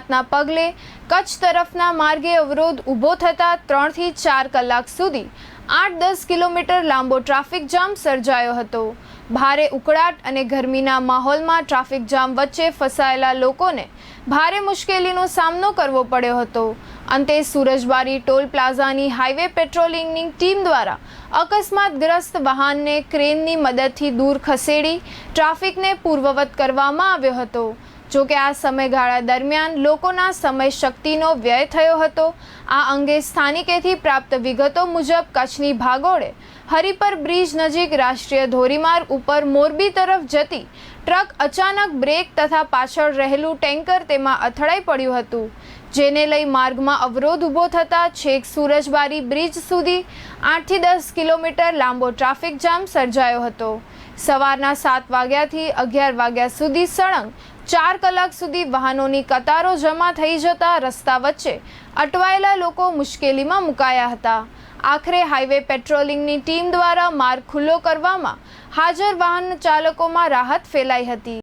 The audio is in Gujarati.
અકસ્માતના પગલે કચ્છ તરફના માર્ગે અવરોધ ઊભો થતાં 3 થી 4 કલાક સુધી 8-10 કિલોમીટર લાંબો ટ્રાફિક જામ સર્જાયો હતો। ભારે ઉકળાટ અને ગરમીના માહોલમાં ટ્રાફિક જામ વચ્ચે ફસાયેલા લોકોને ભારે મુશ્કેલીનો સામનો કરવો પડ્યો હતો। અંતે સુરજબારી ટોલ પ્લાઝાની હાઈવે પેટ્રોલિંગની ટીમ દ્વારા અકસ્માતગ્રસ્ત વાહનને ક્રેનની મદદથી દૂર ખસેડી ટ્રાફિકને પૂર્વવત કરવામાં આવ્યો હતો। જો કે આ સમયગાળા દરમિયાન લોકોના સમય શક્તિનો વ્યય થયો હતો। આ અંગે સ્થાનિકેથી પ્રાપ્ત વિગતો મુજબ કચ્છની ભાગોળે હરિપર બ્રિજ નજીક રાષ્ટ્રીય ધોરીમાર્ગ ઉપર મોરબી તરફ જતી ટ્રક અચાનક બ્રેક તથા પાછળ રહેલું ટેન્કર તેમાં અથડાઈ પડ્યું હતું, જેને લઈ માર્ગમાં અવરોધ ઊભો થતાં છેક સુરજબારી બ્રિજ સુધી 8 થી 10 કિલોમીટર લાંબો ટ્રાફિક જામ સર્જાયો હતો। સવારના 7 વાગ્યાથી 11 વાગ્યા સુધી સળંગ 4 કલાક સુધી વાહનોની કતારો જમા થઈ જતા રસ્તા વચ્ચે અટવાયેલા લોકો મુશ્કેલીમાં મુકાયા હતા। આખરે હાઈવે પેટ્રોલિંગની ટીમ દ્વારા માર્ગ ખુલ્લો કરવામાં હાજર વાહન ચાલકોમાં રાહત ફેલાઈ હતી।